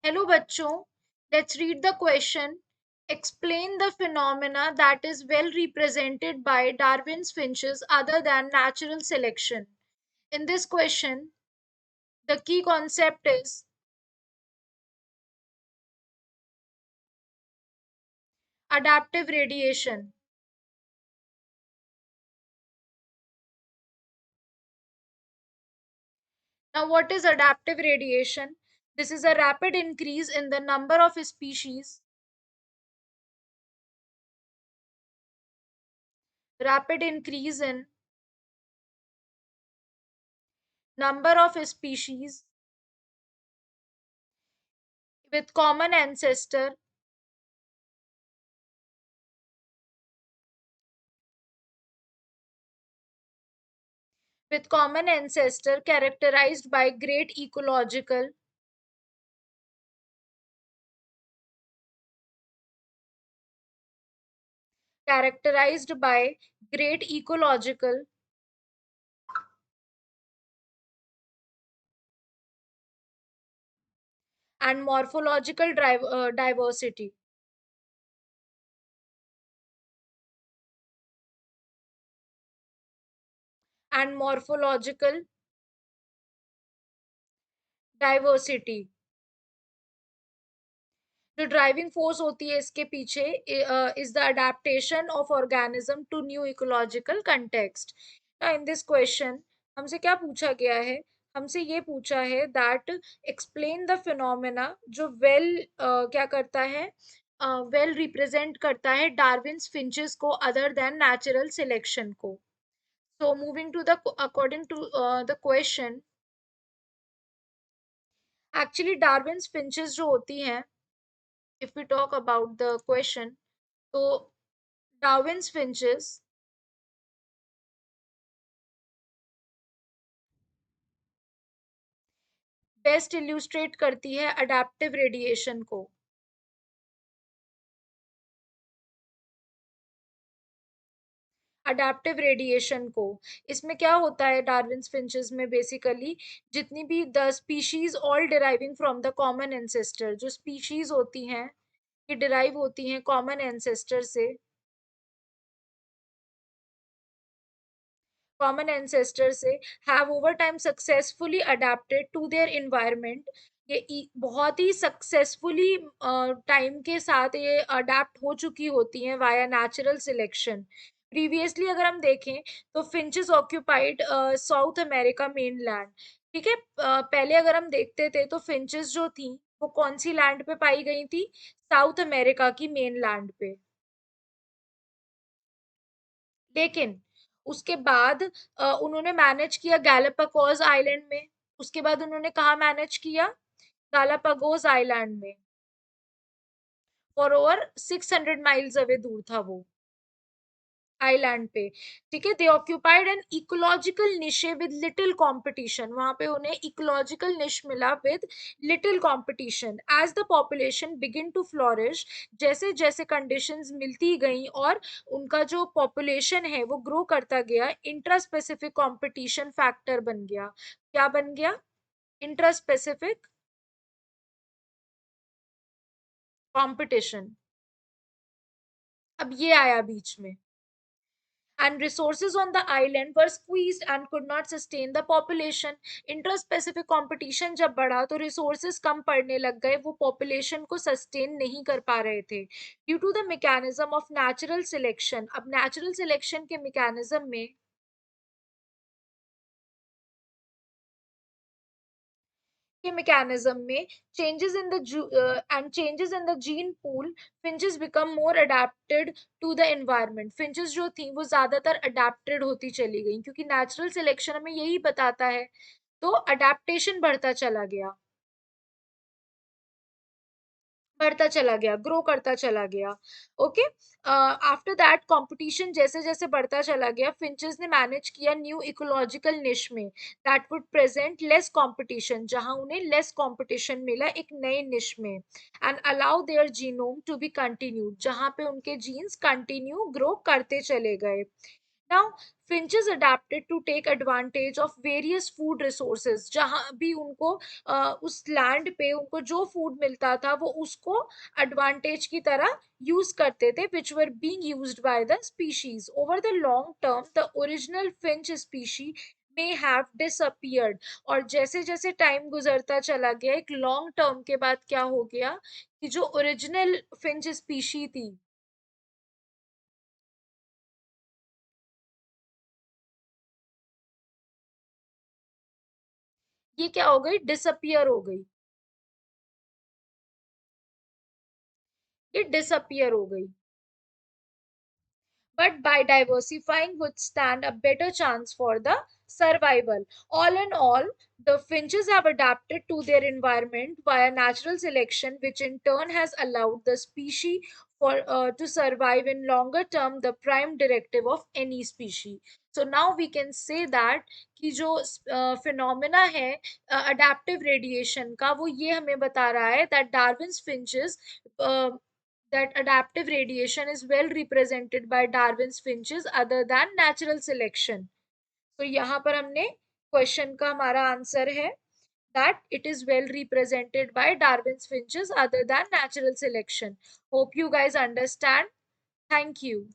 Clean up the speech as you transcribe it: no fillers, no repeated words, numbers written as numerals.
Hello bachcho, let's read the question. Explain the phenomena that is well represented by Darwin's finches other than natural selection. In this question, the key concept is adaptive radiation. Now, what is adaptive radiation? This is a rapid increase in the number of species, rapid increase in number of species with common ancestor characterized by great ecological and morphological diversity. And morphological diversity जो driving force होती है इसके पीछे is the adaptation of organism to new ecological context. In this question हमसे क्या पूछा गया है? हमसे ये पूछा है दैट एक्सप्लेन द फिनोमेना जो क्या करता है, वेल रिप्रेजेंट करता है डार्विन्स फिंचेस को अदर देन नेचुरल सिलेक्शन को. So moving to the according to the question, actually Darwin's finches जो होती हैं, if we talk about the question, so Darwin's finches best illustrate करती है अडेप्टिव रेडिएशन को. अडेप्टिव रेडिएशन को इसमें क्या होता है डार्विन्स फिंचेस में? बेसिकली जितनी भी the species all deriving from the common ancestor, जो स्पीशीज होती हैं ये डिराइव होती हैं कॉमन एंसेस्टर से, common ancestors से, have over time successfully adapted to their environment. ये बहुत ही सक्सेसफुली टाइम के साथ ये अडेप्ट हो चुकी होती हैं वाया नेचुरल सिलेक्शन. प्रीवियसली अगर हम देखें तो finches occupied south America main land. ठीक है, पहले अगर हम देखते थे तो फिंचेस जो थी वो कौन सी लैंड पे पाई गई थी? साउथ अमेरिका की मेन लैंड पे. लेकिन उसके बाद उन्होंने मैनेज किया गैलापागोस आइलैंड में. उसके बाद उन्होंने कहा मैनेज किया? गैलापागोस आइलैंड में. फॉर ओवर 600 माइल्स अवे दूर था वो आइलैंड पे. ठीक है, they occupied an ecological niche with little competition. वहां पे उन्हें इकोलॉजिकल निश मिला with little competition. As the population begin to flourish, जैसे जैसे कंडीशंस मिलती गई और उनका जो पॉपुलेशन है वो ग्रो करता गया, इंट्रा स्पेसिफिक कंपटीशन फैक्टर बन गया. क्या बन गया? Intra specific competition. अब ये आया बीच में. And resources on the island were squeezed and could not sustain the population. Intraspecific competition जब बढ़ा तो resources कम पड़ने लग गए, वो population को sustain नहीं कर पा रहे थे. Due to the mechanism of natural selection, अब natural selection के mechanism में के mechanism में changes in the changes in the gene pool, finches become more adapted to the environment. finches जो थी वो ज्यादातर adapted होती चली गई क्योंकि natural selection हमें यही बताता है. तो adaptation बढ़ता चला गया, बढ़ता चला गया, ग्रो करता चला गया. ओके, आफ्टर दैट कंपटीशन जैसे जैसे बढ़ता चला गया, फिंचेस ने मैनेज किया न्यू इकोलॉजिकल निश में that would present less competition, जहां उन्हें लेस कंपटीशन मिला एक नए निश में. And allow their genome to be continued, जहां पे उनके जीन्स कंटिन्यू ग्रो करते चले गए. Now, finches adapted to take advantage of various food resources. जहाँ भी उनको उस लैंड पे उनको जो फूड मिलता था वो उसको एडवांटेज की तरह यूज करते थे, which were being used by the species. Over the long term, the original finch species may have disappeared. और जैसे जैसे टाइम गुजरता चला गया, एक लॉन्ग टर्म के बाद क्या हो गया कि जो ओरिजिनल फिंच स्पीशी थी, ये क्या हो गई, डिसअपियर हो गई। ये डिसअपियर हो गई, but by diversifying would stand a better chance for the survival. All in all, the finches have adapted to their environment via natural selection, which in turn has allowed the species to survive in longer term, the prime directive of any species. So now we can say that कि जो phenomena है adaptive radiation का, वो ये हमें बता रहा है that Darwin's finches that adaptive radiation is well represented by Darwin's finches other than natural selection. तो यहाँ पर हमने क्वेश्चन का हमारा आंसर है that it is well represented by Darwin's finches other than natural selection. Hope you guys understand. Thank you.